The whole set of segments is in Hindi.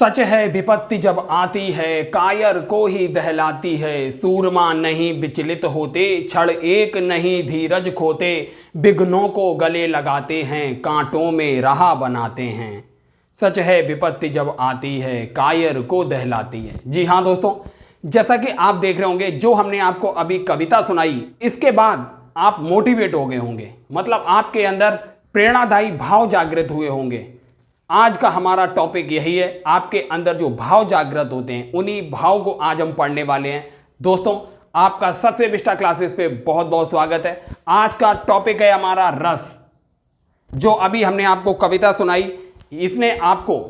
सच है विपत्ति जब आती है, कायर को ही दहलाती है। सूरमा नहीं विचलित होते, क्षण एक नहीं धीरज खोते। विघ्नों को गले लगाते हैं, कांटों में राह बनाते हैं। सच है विपत्ति जब आती है, कायर को दहलाती है। जी हाँ दोस्तों, जैसा कि आप देख रहे होंगे, जो हमने आपको अभी कविता सुनाई, इसके बाद आप मोटिवेट हो गए होंगे, मतलब आपके अंदर प्रेरणादायी भाव जागृत हुए होंगे। आज का हमारा टॉपिक यही है, आपके अंदर जो भाव जागृत होते हैं उन्हीं भाव को आज हम पढ़ने वाले हैं। दोस्तों, आपका सबसे विस्टा क्लासेस पे बहुत बहुत स्वागत है। आज का टॉपिक है हमारा रस। जो अभी हमने आपको कविता सुनाई, इसने आपको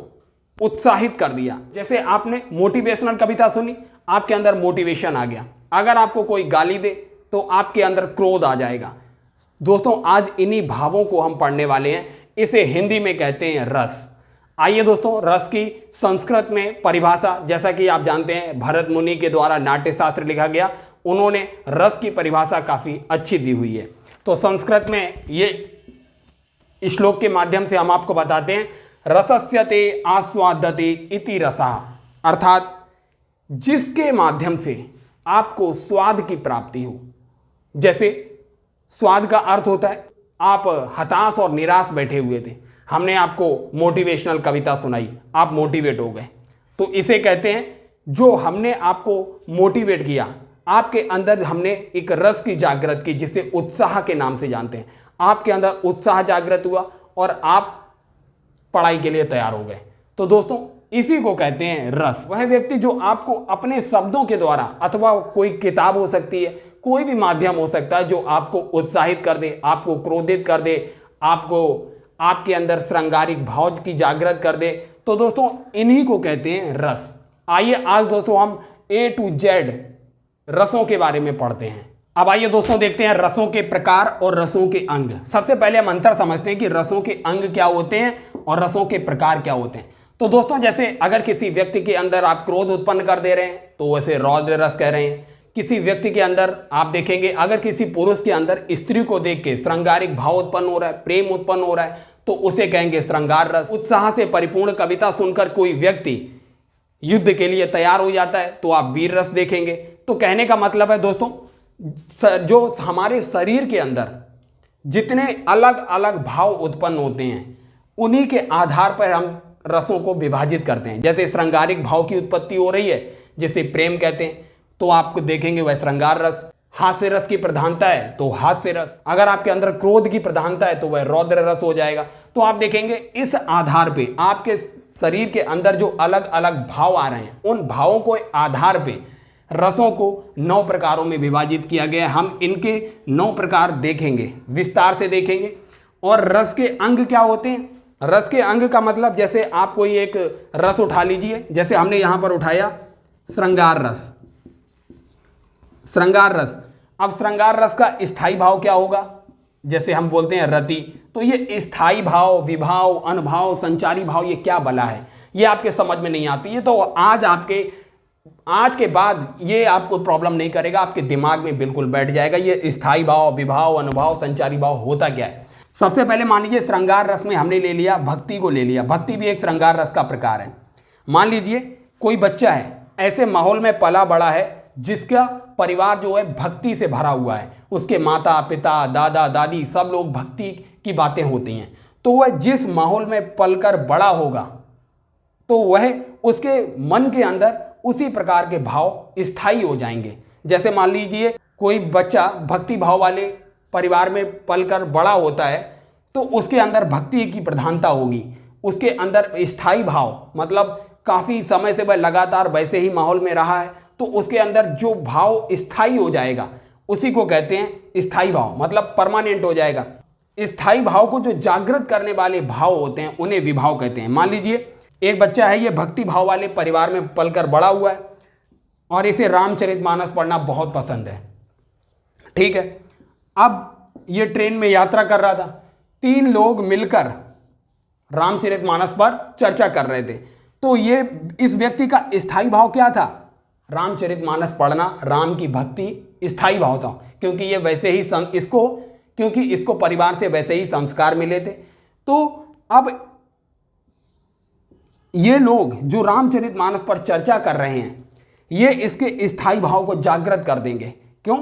उत्साहित कर दिया। जैसे आपने मोटिवेशनल कविता सुनी, आपके अंदर मोटिवेशन आ गया। अगर आपको कोई गाली दे तो आपके अंदर क्रोध आ जाएगा। दोस्तों, आज इन्हीं भावों को हम पढ़ने वाले हैं। इसे हिंदी में कहते हैं रस। आइए दोस्तों, रस की संस्कृत में परिभाषा, जैसा कि आप जानते हैं भरत मुनि के द्वारा नाट्य शास्त्र लिखा गया, उन्होंने रस की परिभाषा काफ़ी अच्छी दी हुई है। तो संस्कृत में ये श्लोक के माध्यम से हम आपको बताते हैं, रसस्यते आस्वादते इति रसः, अर्थात जिसके माध्यम से आपको स्वाद की प्राप्ति हो। जैसे स्वाद का अर्थ होता है, आप हताश और निराश बैठे हुए थे, हमने आपको मोटिवेशनल कविता सुनाई, आप मोटिवेट हो गए, तो इसे कहते हैं, जो हमने आपको मोटिवेट किया, आपके अंदर हमने एक रस की जागृत की, जिसे उत्साह के नाम से जानते हैं। आपके अंदर उत्साह जागृत हुआ और आप पढ़ाई के लिए तैयार हो गए। तो दोस्तों, इसी को कहते हैं रस। वह व्यक्ति जो आपको अपने शब्दों के द्वारा, अथवा कोई किताब हो सकती है, कोई भी माध्यम हो सकता है, जो आपको उत्साहित कर दे, आपको क्रोधित कर दे, आपको आपके अंदर श्रृंगारिक भाव की जागृत कर दे, तो दोस्तों इन्हीं को कहते हैं रस। आइए आज दोस्तों हम A to Z रसों के बारे में पढ़ते हैं। अब आइए दोस्तों देखते हैं रसों के प्रकार और रसों के अंग। सबसे पहले हम अंतर समझते हैं कि रसों के अंग क्या होते हैं और रसों के प्रकार क्या होते हैं। तो दोस्तों, जैसे अगर किसी व्यक्ति के अंदर आप क्रोध उत्पन्न कर दे रहे हैं तो वैसे रौद्र रस कह रहे हैं। किसी व्यक्ति के अंदर आप देखेंगे, अगर किसी पुरुष के अंदर स्त्री को देख के श्रृंगारिक भाव उत्पन्न हो रहा है, प्रेम उत्पन्न हो रहा है, तो उसे कहेंगे श्रृंगार रस। उत्साह से परिपूर्ण कविता सुनकर कोई व्यक्ति युद्ध के लिए तैयार हो जाता है तो आप वीर रस देखेंगे। तो कहने का मतलब है दोस्तों, जो हमारे शरीर के अंदर जितने अलग अलग भाव उत्पन्न होते हैं, उन्हीं के आधार पर हम रसों को विभाजित करते हैं। जैसे श्रृंगारिक भाव की उत्पत्ति हो रही है, जिसे प्रेम कहते हैं, तो आपको देखेंगे वह श्रृंगार रस। हास्य रस की प्रधानता है तो हास्य रस। अगर आपके अंदर क्रोध की प्रधानता है तो वह रौद्र रस हो जाएगा। तो आप देखेंगे इस आधार पे आपके शरीर के अंदर जो अलग अलग भाव आ रहे हैं, उन भावों को आधार पे रसों को 9 प्रकारों में विभाजित किया गया है। हम इनके 9 प्रकार देखेंगे, विस्तार से देखेंगे। और रस के अंग क्या होते हैं? रस के अंग का मतलब, जैसे आप कोई एक रस उठा लीजिए, जैसे हमने यहां पर उठाया श्रृंगार रस। श्रृंगार रस, अब श्रृंगार रस का स्थायी भाव क्या होगा? जैसे हम बोलते हैं रति, तो ये स्थायी भाव, विभाव, अनुभाव, संचारी भाव, ये क्या बला है, ये आपके समझ में नहीं आती है। तो आज के बाद ये आपको प्रॉब्लम नहीं करेगा, आपके दिमाग में बिल्कुल बैठ जाएगा। ये स्थायी भाव, विभाव, अनुभाव, संचारी भाव होता क्या है। सबसे पहले मान लीजिए श्रृंगार रस में हमने ले लिया भक्ति को, ले लिया। भक्ति भी एक श्रृंगार रस का प्रकार है। मान लीजिए कोई बच्चा है, ऐसे माहौल में पला बड़ा है जिसका परिवार जो है भक्ति से भरा हुआ है, उसके माता पिता, दादा दादी, सब लोग भक्ति की बातें होती हैं, तो वह जिस माहौल में पलकर बड़ा होगा, तो वह उसके मन के अंदर उसी प्रकार के भाव स्थायी हो जाएंगे। जैसे मान लीजिए कोई बच्चा भक्ति भाव वाले परिवार में पलकर बड़ा होता है, तो उसके अंदर भक्ति की प्रधानता होगी, उसके अंदर स्थायी भाव, मतलब काफ़ी समय से वह लगातार वैसे ही माहौल में रहा है, तो उसके अंदर जो भाव स्थायी हो जाएगा उसी को कहते हैं स्थायी भाव, मतलब परमानेंट हो जाएगा। स्थायी भाव को जो जागृत करने वाले भाव होते हैं उन्हें विभाव कहते हैं। मान लीजिए एक बच्चा है, ये भक्ति भाव वाले परिवार में पलकर बड़ा हुआ है और इसे रामचरितमानस पढ़ना बहुत पसंद है, ठीक है। अब ये ट्रेन में यात्रा कर रहा था, 3 लोग मिलकर रामचरितमानस पर चर्चा कर रहे थे, तो ये इस व्यक्ति का स्थायी भाव क्या था? रामचरितमानस पढ़ना, राम की भक्ति स्थायी भाव था, क्योंकि ये वैसे ही क्योंकि इसको परिवार से वैसे ही संस्कार मिले थे। तो अब ये लोग जो रामचरितमानस पर चर्चा कर रहे हैं, ये इसके स्थायी भाव को जागृत कर देंगे। क्यों?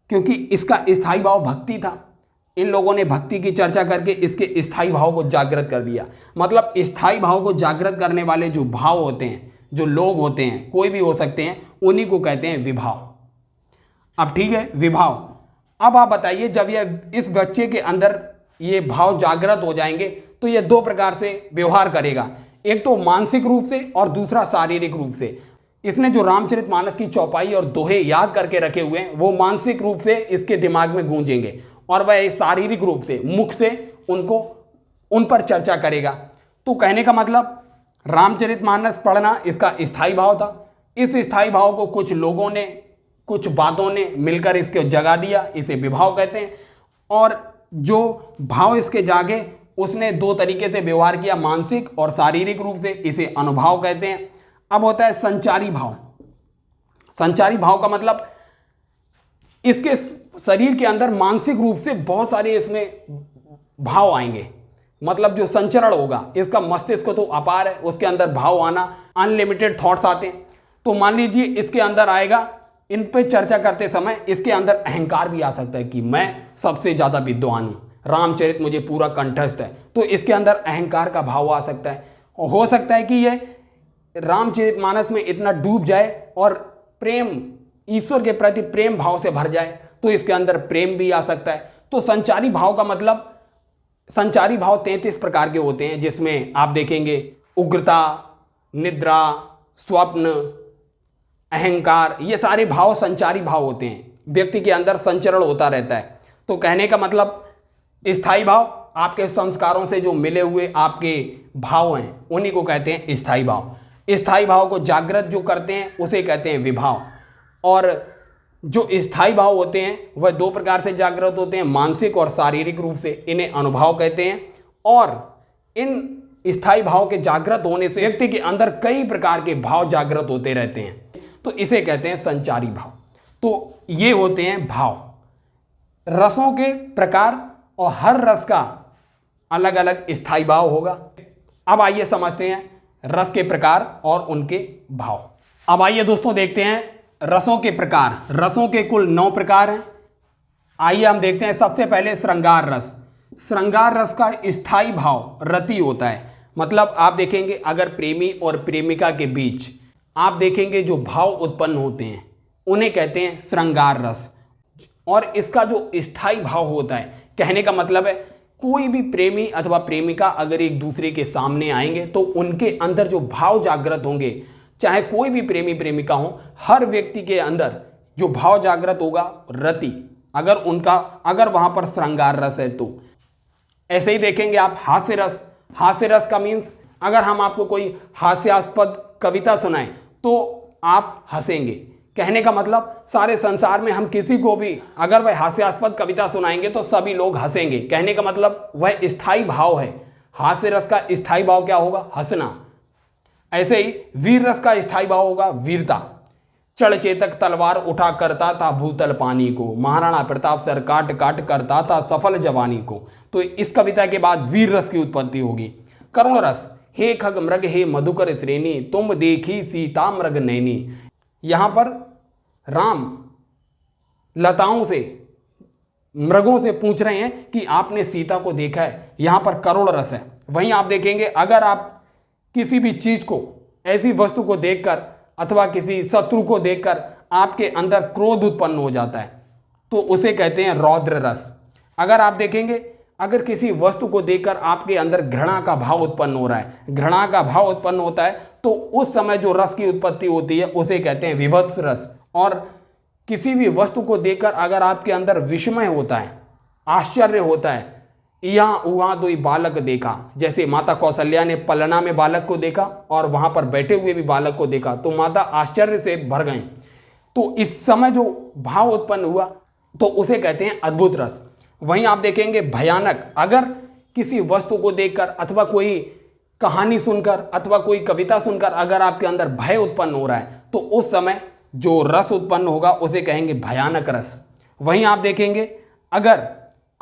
क्योंकि इसका स्थायी भाव भक्ति था। इन लोगों ने भक्ति की चर्चा करके इसके स्थायी भाव को जागृत कर दिया। मतलब स्थायी भाव को जागृत करने वाले जो भाव होते हैं, जो लोग होते हैं, कोई भी हो सकते हैं, उन्हीं को कहते हैं विभाव। अब ठीक है, विभाव। अब आप बताइए, जब यह इस बच्चे के अंदर ये भाव जागृत हो जाएंगे तो ये दो प्रकार से व्यवहार करेगा, एक तो मानसिक रूप से और दूसरा शारीरिक रूप से। इसने जो रामचरितमानस की चौपाई और दोहे याद करके रखे हुए हैं, वो मानसिक रूप से इसके दिमाग में गूंजेंगे और वह शारीरिक रूप से मुख से उन पर चर्चा करेगा। तो कहने का मतलब, रामचरितमानस पढ़ना इसका स्थायी भाव था। इस स्थायी भाव को कुछ लोगों ने, कुछ बातों ने मिलकर इसको जगा दिया, इसे विभाव कहते हैं। और जो भाव इसके जागे, उसने दो तरीके से व्यवहार किया, मानसिक और शारीरिक रूप से, इसे अनुभाव कहते हैं। अब होता है संचारी भाव। संचारी भाव का मतलब, इसके शरीर के अंदर मानसिक रूप से बहुत सारे इसमें भाव आएंगे। मतलब जो संचरण होगा, इसका मस्तिष्क तो अपार है, उसके अंदर भाव आना, अनलिमिटेड थॉट्स आते हैं। तो मान लीजिए इसके अंदर आएगा, इन पे चर्चा करते समय इसके अंदर अहंकार भी आ सकता है कि मैं सबसे ज्यादा विद्वान हूं, रामचरित मुझे पूरा कंठस्थ है। तो इसके अंदर अहंकार का भाव आ सकता है। और हो सकता है कि ये रामचरितमानस में इतना डूब जाए और प्रेम, ईश्वर के प्रति प्रेम भाव से भर जाए, तो इसके अंदर प्रेम भी आ सकता है। तो संचारी भाव का मतलब, संचारी भाव 33 प्रकार के होते हैं, जिसमें आप देखेंगे उग्रता, निद्रा, स्वप्न, अहंकार, ये सारे भाव संचारी भाव होते हैं। व्यक्ति के अंदर संचरण होता रहता है। तो कहने का मतलब, स्थायी भाव आपके संस्कारों से जो मिले हुए आपके भाव हैं, उन्हीं को कहते हैं स्थायी भाव। स्थायी भाव को जागृत जो करते हैं, उसे कहते हैं विभाव। और जो स्थायी भाव होते हैं वह दो प्रकार से जागृत होते हैं, मानसिक और शारीरिक रूप से, इन्हें अनुभाव कहते हैं। और इन स्थायी भाव के जागृत होने से व्यक्ति के अंदर कई प्रकार के भाव जागृत होते रहते हैं, तो इसे कहते हैं संचारी भाव। तो ये होते हैं भाव, रसों के प्रकार, और हर रस का अलग अलग स्थायी भाव होगा। अब आइए समझते हैं रस के प्रकार और उनके भाव। अब आइए दोस्तों देखते हैं रसों के प्रकार। रसों के कुल 9 प्रकार हैं। आइए हम देखते हैं। सबसे पहले श्रृंगार रस। श्रृंगार रस का स्थायी भाव रति होता है। मतलब आप देखेंगे, अगर प्रेमी और प्रेमिका के बीच आप देखेंगे जो भाव उत्पन्न होते हैं, उन्हें कहते हैं श्रृंगार रस। और इसका जो स्थायी भाव होता है, कहने का मतलब है, कोई भी प्रेमी अथवा प्रेमिका अगर एक दूसरे के सामने आएंगे तो उनके अंदर जो भाव जागृत होंगे, चाहे कोई भी प्रेमी प्रेमिका हो, हर व्यक्ति के अंदर जो भाव जागृत होगा रति, अगर वहां पर श्रृंगार रस है तो। ऐसे ही देखेंगे आप हास्य रस। हास्य रस का मीन्स, अगर हम आपको कोई हास्यास्पद कविता सुनाएं तो आप हंसेंगे। कहने का मतलब, सारे संसार में हम किसी को भी अगर वह हास्यास्पद कविता सुनाएंगे तो सभी लोग हंसेंगे। कहने का मतलब वह स्थायी भाव है। हास्य रस का स्थायी भाव क्या होगा? हंसना। ऐसे ही वीर रस का स्थायी भाव होगा वीरता। चढ़ चेतक तलवार उठा करता था भूतल पानी को, महाराणा प्रताप सर काट काट करता था सफल जवानी को। तो इस कविता के बाद वीर रस की उत्पत्ति होगी। करुण रस, हे खग मृग हे मधुकर श्रेणी, तुम देखी सीता मृग नैनी। यहां पर राम लताओं से, मृगों से पूछ रहे हैं कि आपने सीता को देखा है। यहां पर करुण रस है। वहीं आप देखेंगे, अगर आप किसी भी चीज को, ऐसी वस्तु को देखकर अथवा किसी शत्रु को देखकर आपके अंदर क्रोध उत्पन्न हो जाता है तो उसे कहते हैं रौद्र रस। अगर आप देखेंगे, अगर किसी वस्तु को देखकर आपके अंदर घृणा का भाव उत्पन्न हो रहा है, घृणा का भाव उत्पन्न होता है, तो उस समय जो रस की उत्पत्ति होती है उसे कहते हैं विभत्स रस। और किसी भी वस्तु को देखकर अगर आपके अंदर विस्मय होता है, आश्चर्य होता है, यहाँ वहाँ दो बालक देखा, जैसे माता कौशल्या ने पलना में बालक को देखा और वहां पर बैठे हुए भी बालक को देखा, तो माता आश्चर्य से भर गई। तो इस समय जो भाव उत्पन्न हुआ तो उसे कहते हैं अद्भुत रस। वहीं आप देखेंगे भयानक, अगर किसी वस्तु को देखकर अथवा कोई कहानी सुनकर अथवा कोई कविता सुनकर अगर आपके अंदर भय उत्पन्न हो रहा है तो उस समय जो रस उत्पन्न होगा उसे कहेंगे भयानक रस। वहीं आप देखेंगे, अगर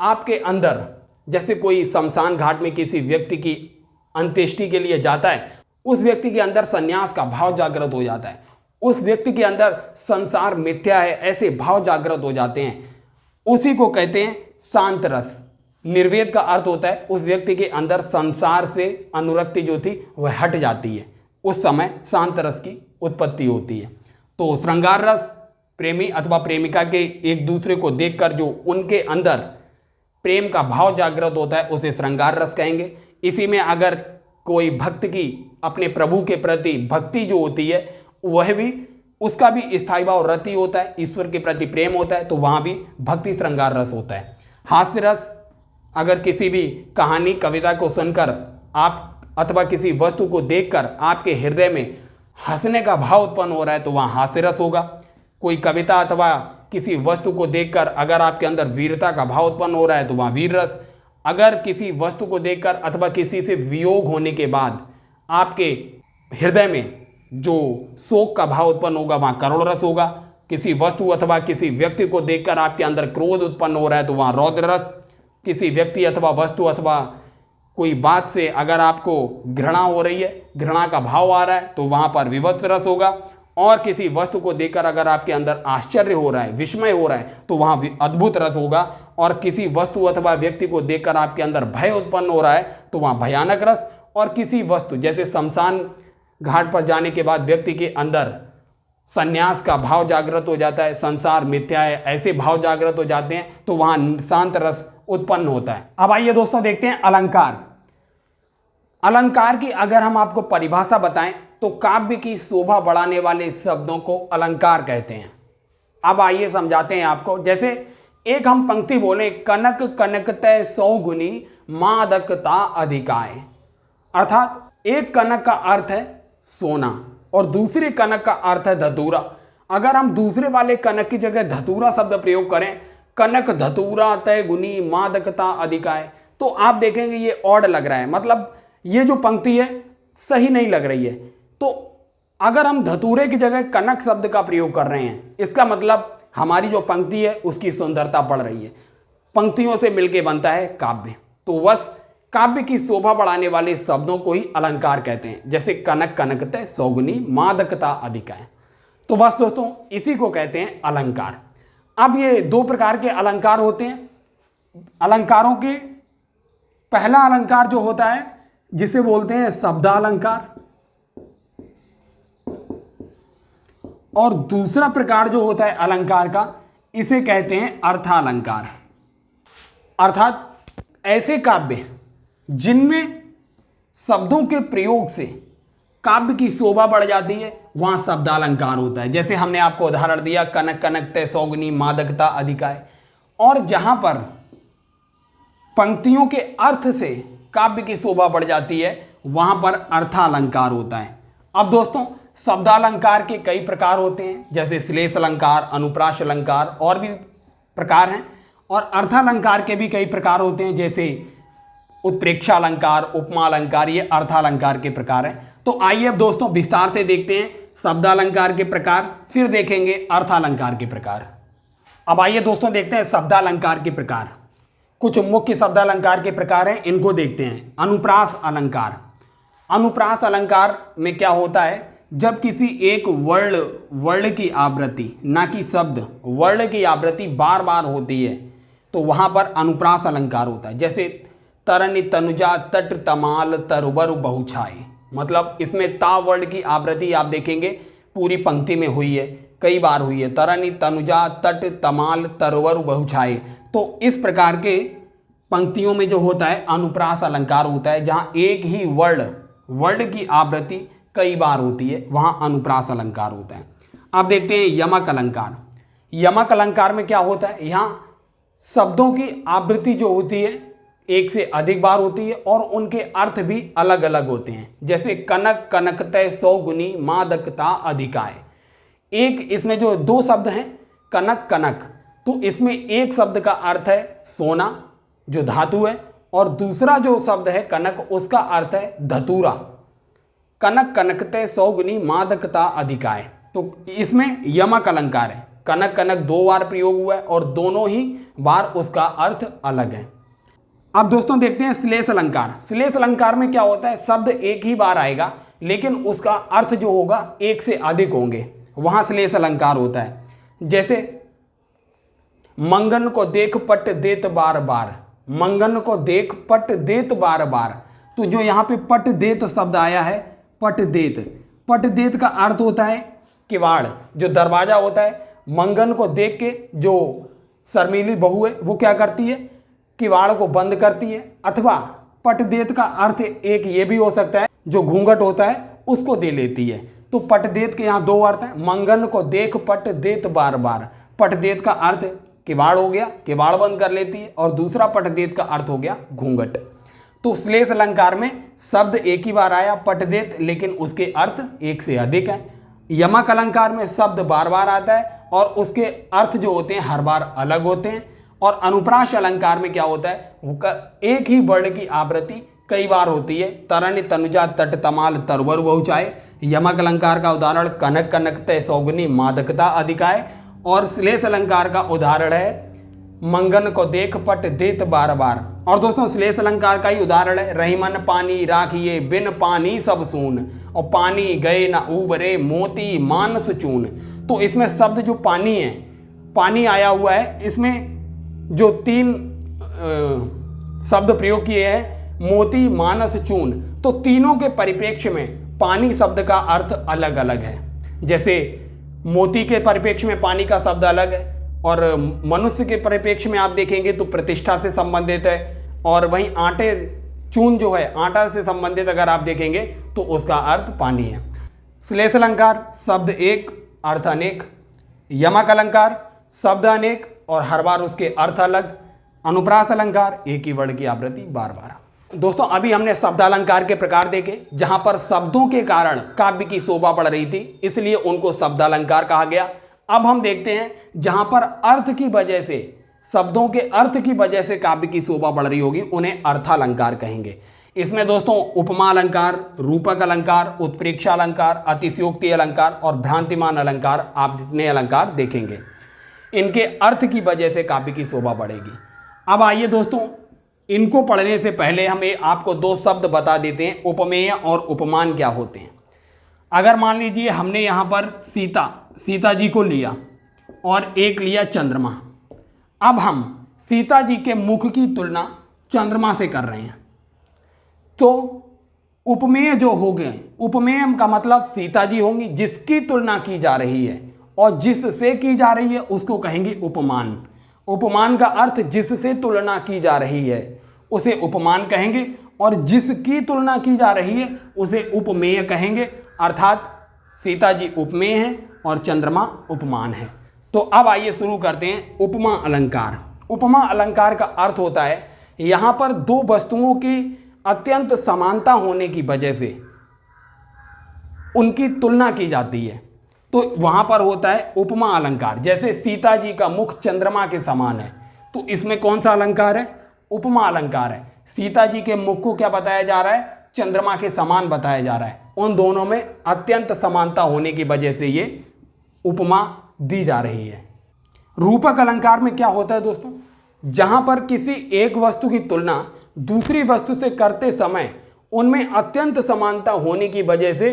आपके अंदर, जैसे कोई शमशान घाट में किसी व्यक्ति की अंत्येष्टि के लिए जाता है, उस व्यक्ति के अंदर संन्यास का भाव जागृत हो जाता है, उस व्यक्ति के अंदर संसार मिथ्या है ऐसे भाव जागृत हो जाते हैं, उसी को कहते हैं शांत रस। निर्वेद का अर्थ होता है उस व्यक्ति के अंदर संसार से अनुरक्ति जो थी वह हट जाती है, उस समय शांत रस की उत्पत्ति होती है। तो श्रृंगार रस प्रेमी अथवा प्रेमिका के एक दूसरे को देखकर जो उनके अंदर प्रेम का भाव जागृत होता है उसे श्रृंगार रस कहेंगे। इसी में अगर कोई भक्त की अपने प्रभु के प्रति भक्ति जो होती है वह भी उसका भी स्थायी भाव रति होता है, ईश्वर के प्रति प्रेम होता है, तो वहाँ भी भक्ति श्रृंगार रस होता है। हास्य रस, अगर किसी भी कहानी कविता को सुनकर आप अथवा किसी वस्तु को देखकर आपके हृदय में हंसने का भाव उत्पन्न हो रहा है तो वहाँ हास्य रस होगा। कोई कविता अथवा किसी वस्तु को देखकर अगर आपके अंदर वीरता का भाव उत्पन्न हो रहा है तो वहाँ वीर रस। अगर किसी वस्तु को देखकर अथवा किसी से वियोग होने के बाद आपके हृदय में जो शोक का भाव उत्पन्न होगा वहाँ करुण रस होगा। किसी वस्तु अथवा किसी व्यक्ति को देखकर आपके अंदर क्रोध उत्पन्न हो रहा है तो वहाँ रौद्र रस। किसी व्यक्ति अथवा वस्तु अथवा कोई बात से अगर आपको घृणा हो रही है, घृणा का भाव आ रहा है तो वहाँ पर विभत्स रस होगा। और किसी वस्तु को देखकर अगर आपके अंदर आश्चर्य हो रहा है, विस्मय हो रहा है तो वहाँ अद्भुत रस होगा। और किसी वस्तु अथवा व्यक्ति को देखकर आपके अंदर भय उत्पन्न हो रहा है तो वहाँ भयानक रस। और किसी वस्तु जैसे शमशान घाट पर जाने के बाद व्यक्ति के अंदर संन्यास का भाव जागृत हो जाता है, संसार मिथ्या है ऐसे भाव जागृत हो जाते हैं तो वहाँ शांत रस उत्पन्न होता है। अब आइए दोस्तों देखते हैं अलंकार। अलंकार की अगर हम आपको परिभाषा बताएं तो काव्य की शोभा बढ़ाने वाले शब्दों को अलंकार कहते हैं। अब आइए समझाते हैं आपको। जैसे एक हम पंक्ति बोले, कनक कनकतय सौ गुनी मादकता अधिकाय, अर्थात एक कनक का अर्थ है सोना और दूसरे कनक का अर्थ है धतूरा। अगर हम दूसरे वाले कनक की जगह धतूरा शब्द प्रयोग करें, कनक धतूरा तय गुनी मादकता अधिकाय, तो आप देखेंगे ये ऑड लग रहा है, मतलब ये जो पंक्ति है सही नहीं लग रही है। तो अगर हम धतूरे की जगह कनक शब्द का प्रयोग कर रहे हैं इसका मतलब हमारी जो पंक्ति है उसकी सुंदरता बढ़ रही है। पंक्तियों से मिलके बनता है काव्य। तो बस काव्य की शोभा बढ़ाने वाले शब्दों को ही अलंकार कहते हैं। जैसे कनक कनकतय सौगुनी मादकता अधिकाय, तो बस दोस्तों इसी को कहते हैं अलंकार। अब ये दो प्रकार के अलंकार होते हैं। अलंकारों के पहला अलंकार जो होता है जिसे बोलते हैं शब्दालंकार, और दूसरा प्रकार जो होता है अलंकार का इसे कहते हैं अर्थालंकार। अर्थात ऐसे काव्य जिनमें शब्दों के प्रयोग से काव्य की शोभा बढ़ जाती है वहां शब्दालंकार होता है। जैसे हमने आपको उदाहरण दिया कनक कनकतय सौगुनी मादकता अधिकाय, और जहां पर पंक्तियों के अर्थ से काव्य की शोभा बढ़ जाती है वहां पर अर्थालंकार होता है। अब दोस्तों शब्दालंकार के कई प्रकार होते हैं, जैसे श्लेष अलंकार, अनुप्रास अलंकार और भी प्रकार हैं। और अर्थालंकार के भी कई प्रकार होते हैं, जैसे उत्प्रेक्षा अलंकार, उपमा अलंकार, ये अर्थालंकार के प्रकार हैं। तो आइए अब दोस्तों विस्तार से देखते हैं शब्दालंकार के प्रकार, फिर देखेंगे अर्थालंकार के प्रकार। अब आइए दोस्तों देखते हैं शब्दालंकार के प्रकार। कुछ मुख्य शब्दालंकार के प्रकार हैं, इनको देखते हैं। अनुप्रास अलंकार। अनुप्रास अलंकार में क्या होता है, जब किसी एक वर्ण की आवृत्ति, ना कि शब्द, वर्ण की आवृत्ति बार बार होती है तो वहां पर अनुप्रास अलंकार होता है। जैसे तरनि तनुजा तट तमाल तरुबर बहुछाए, मतलब इसमें ता वर्ण की आवृत्ति आप देखेंगे पूरी पंक्ति में हुई है, कई बार हुई है, तरनि तनुजा तट तमाल तरुबर बहुछाए। तो इस प्रकार के पंक्तियों में जो होता है अनुप्रास अलंकार होता है, जहां एक ही वर्ण की आवृत्ति कई बार होती है, वहां अनुप्रास अलंकार होता है। अब देखते हैं यमक अलंकार। यमक अलंकार में क्या होता है, यहां शब्दों की आवृत्ति जो होती है एक से अधिक बार होती है और उनके अर्थ भी अलग अलग होते हैं। जैसे कनक कनकतय सौगुनी मादकता अधिकाय, एक इसमें जो दो शब्द हैं कनक कनक, तो इसमें एक शब्द का अर्थ है सोना जो धातु है, और दूसरा जो शब्द है कनक उसका अर्थ है धतूरा। कनक कनकतय सौगुनी मादकता अधिकाय, तो इसमें यमक अलंकार है। कनक कनक दो बार प्रयोग हुआ है और दोनों ही बार उसका अर्थ अलग है। अब दोस्तों देखते हैं श्लेष अलंकार। श्लेष अलंकार में क्या होता है, शब्द एक ही बार आएगा लेकिन उसका अर्थ जो होगा एक से अधिक होंगे, वहां श्लेष अलंकार होता है। जैसे मंगन को देख पट देत बार बार, मंगन को देख पट देत बार बार। तो जो यहाँ पे पट देत शब्द आया है, पट देत, पट देत का अर्थ होता है किवाड़, जो दरवाजा होता है। मंगन को देख के जो शर्मीली बहू है वो क्या करती है, किवाड़ को बंद करती है। अथवा पट देत का अर्थ एक ये भी हो सकता है, जो घूंघट होता है उसको दे लेती है। तो पट देत के यहाँ दो अर्थ है, मंगन को देख पट देत बार बार। पट देत का अर्थ किवाड़ हो गया, किवाड़ बंद कर लेती है, और दूसरा पट देत का अर्थ हो गया घूंघट। तो श्लेष अलंकार में शब्द एक ही बार आया पट देत, लेकिन उसके अर्थ एक से अधिक है। यमक अलंकार में शब्द बार बार आता है और उसके अर्थ जो होते हैं हर बार अलग होते हैं। और अनुप्रास अलंकार में क्या होता है, एक ही वर्ण की आवृत्ति कई बार होती है। तरन तनुजा तट तमाल तरवर बहुचाए। यमक अलंकार का उदाहरण कनक कनकते सौगुनी मादकता अधिकाय। और श्लेष अलंकार का उदाहरण है मंगन को देख पट देत बार बार। और दोस्तों श्लेष अलंकार का ही उदाहरण है रहीमन पानी राखिए बिन पानी सब सून, और पानी गए न उबरे मोती मानस चून। तो इसमें शब्द जो पानी है, पानी आया हुआ है, इसमें जो तीन शब्द प्रयोग किए हैं मोती मानस चून, तो तीनों के परिप्रेक्ष्य में पानी शब्द का अर्थ अलग अलग है। जैसे मोती के परिप्रेक्ष्य में पानी का शब्द अलग है, और मनुष्य के परिप्रेक्ष्य में आप देखेंगे तो प्रतिष्ठा से संबंधित है। और वहीं आटे चून जो है आटा से संबंधित अगर आप देखेंगे तो उसका अर्थ पानी है। श्लेष अलंकार शब्द एक अर्थ अनेक, यमक अलंकार शब्द अनेक और हर बार उसके अर्थ अलग, अनुप्रास अलंकार एक ही वर्ण की आवृत्ति बार बार। दोस्तों अभी हमने शब्द अलंकार के प्रकार देखे, जहां पर शब्दों के कारण काव्य की शोभा बढ़ रही थी, इसलिए उनको शब्द अलंकार कहा गया। अब हम देखते हैं जहां पर अर्थ की वजह से, शब्दों के अर्थ की वजह से काव्य की शोभा बढ़ रही होगी, उन्हें अर्थालंकार कहेंगे। इसमें दोस्तों उपमा अलंकार, रूपक अलंकार, उत्प्रेक्षा अलंकार, अतिशयोक्ति अलंकार और भ्रांतिमान अलंकार, आप जितने अलंकार देखेंगे इनके अर्थ की वजह से काव्य की शोभा बढ़ेगी। अब आइए दोस्तों, इनको पढ़ने से पहले हमें आपको दो शब्द बता देते हैं, उपमेय और उपमान क्या होते हैं। अगर मान लीजिए हमने यहाँ पर सीता जी को लिया और एक लिया चंद्रमा। अब हम सीता जी के मुख की तुलना चंद्रमा से कर रहे हैं, तो उपमेय जो हो गए, उपमेय का मतलब सीता जी होंगी जिसकी तुलना की जा रही है, और जिससे की जा रही है उसको कहेंगे उपमान। उपमान का अर्थ जिससे तुलना की जा रही है उसे उपमान कहेंगे, और जिसकी तुलना की जा रही है उसे उपमेय कहेंगे। अर्थात सीता जी उपमेय है और चंद्रमा उपमान है। तो अब आइए शुरू करते हैं उपमा अलंकार। उपमा अलंकार का अर्थ होता है यहाँ पर दो वस्तुओं की अत्यंत समानता होने की वजह से उनकी तुलना की जाती है, तो वहां पर होता है उपमा अलंकार। जैसे सीता जी का मुख चंद्रमा के समान है, तो इसमें कौन सा अलंकार है, उपमा अलंकार है। सीता जी के मुख को क्या बताया जा रहा है, चंद्रमा के समान बताया जा रहा है। उन दोनों में अत्यंत समानता होने की वजह से ये उपमा दी जा रही है। रूपक अलंकार में क्या होता है दोस्तों, जहां पर किसी एक वस्तु की तुलना दूसरी वस्तु से करते समय उनमें अत्यंत समानता होने की वजह से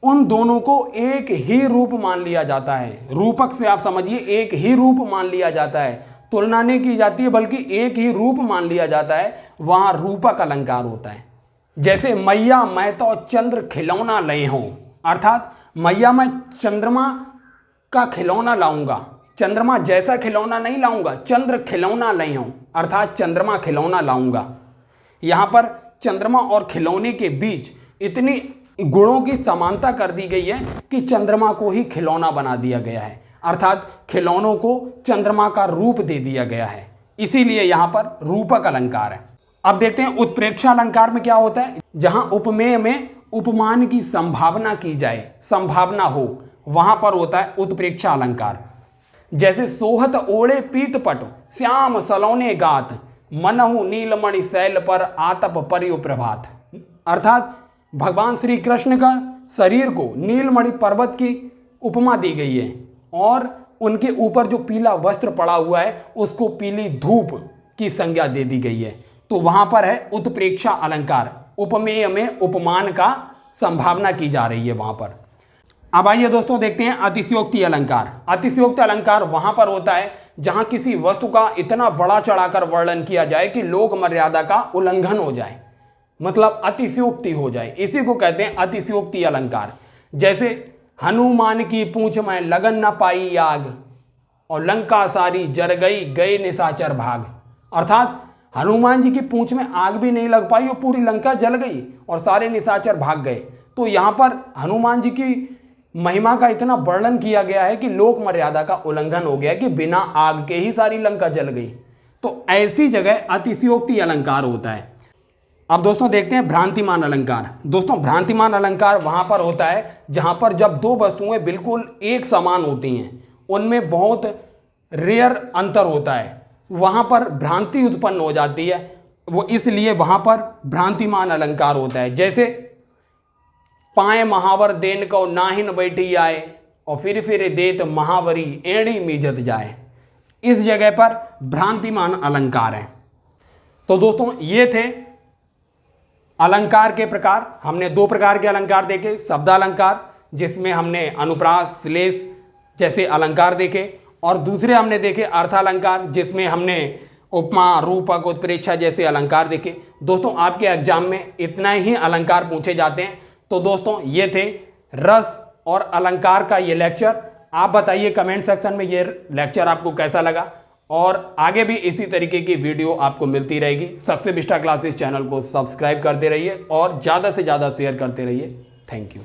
उन दोनों को एक ही रूप मान लिया जाता है। रूपक से आप समझिए एक ही रूप मान लिया जाता है, तुलना नहीं की जाती है बल्कि एक ही रूप मान लिया जाता है, वहां रूपक अलंकार होता है। जैसे मैया मैं तो चंद्र खिलौना लए हूं, अर्थात मैया मैं चंद्रमा का खिलौना लाऊंगा, चंद्रमा जैसा खिलौना नहीं लाऊंगा, चंद्र खिलौना लए हूं, अर्थात चंद्रमा खिलौना लाऊंगा। यहां पर चंद्रमा और खिलौने के बीच इतनी गुणों की समानता कर दी गई है कि चंद्रमा को ही खिलौना बना दिया गया है, अर्थात खिलौनों को चंद्रमा का रूप दे दिया गया है, इसीलिए यहां पर रूपक अलंकार है। अब देखते हैं उत्प्रेक्षा अलंकार में क्या होता है, जहां उपमेय में उपमान की संभावना की जाए, संभावना हो, वहां पर होता है उत्प्रेक्षा अलंकार। जैसे सोहत ओढ़े पीतपट श्याम सलोने गात, मनहु नीलमणि शैल पर आतप पर्यो प्रभात, अर्थात भगवान श्री कृष्ण का शरीर को नीलमणि पर्वत की उपमा दी गई है, और उनके ऊपर जो पीला वस्त्र पड़ा हुआ है उसको पीली धूप की संज्ञा दे दी गई है। तो वहां पर है उत्प्रेक्षा अलंकार, उपमेय में उपमान का संभावना की जा रही है वहां पर। अब आइए दोस्तों देखते हैं अतिशयोक्ति अलंकार। अतिशयोक्ति अलंकार वहां पर होता है जहां किसी वस्तु का इतना बड़ा चढ़ाकर वर्णन किया जाए कि लोक मर्यादा का उल्लंघन हो जाए, मतलब अतिशयोक्ति हो जाए, इसी को कहते हैं अतिशयोक्ति अलंकार। जैसे हनुमान की पूंछ में लगन न पाई आग और लंका सारी जर गई गए निशाचर भाग। अर्थात हनुमान जी की पूंछ में आग भी नहीं लग पाई और पूरी लंका जल गई और सारे निशाचर भाग गए। तो यहां पर हनुमान जी की महिमा का इतना वर्णन किया गया है कि लोक मर्यादा का उल्लंघन हो गया कि बिना आग के ही सारी लंका जल गई। तो ऐसी जगह अतिशयोक्ति अलंकार होता है। अब दोस्तों देखते हैं भ्रांतिमान अलंकार। दोस्तों भ्रांतिमान अलंकार वहां पर होता है जहां पर जब दो वस्तुएं बिल्कुल एक समान होती हैं, उनमें बहुत रेयर अंतर होता है, वहां पर भ्रांति उत्पन्न हो जाती है, वो इसलिए वहां पर भ्रांतिमान अलंकार होता है। जैसे पाए महावर देन को नाहिन बैठी आए और फिर देत महावरी एड़ी मीजत जाए। इस जगह पर भ्रांतिमान अलंकार है। तो दोस्तों ये थे अलंकार के प्रकार। हमने दो प्रकार के अलंकार देखे, शब्द अलंकार जिसमें हमने अनुप्रास श्लेष जैसे अलंकार देखे, और दूसरे हमने देखे अर्थालंकार जिसमें हमने उपमा रूपक उत्प्रेक्षा जैसे अलंकार देखे। दोस्तों आपके एग्जाम में इतना ही अलंकार पूछे जाते हैं। तो दोस्तों ये थे रस और अलंकार का ये लेक्चर। आप बताइए कमेंट सेक्शन में ये लेक्चर आपको कैसा लगा, और आगे भी इसी तरीके की वीडियो आपको मिलती रहेगी। सक्सेस विस्टा क्लासेस चैनल को सब्सक्राइब करते रहिए और ज़्यादा से ज़्यादा शेयर करते रहिए। Thank you.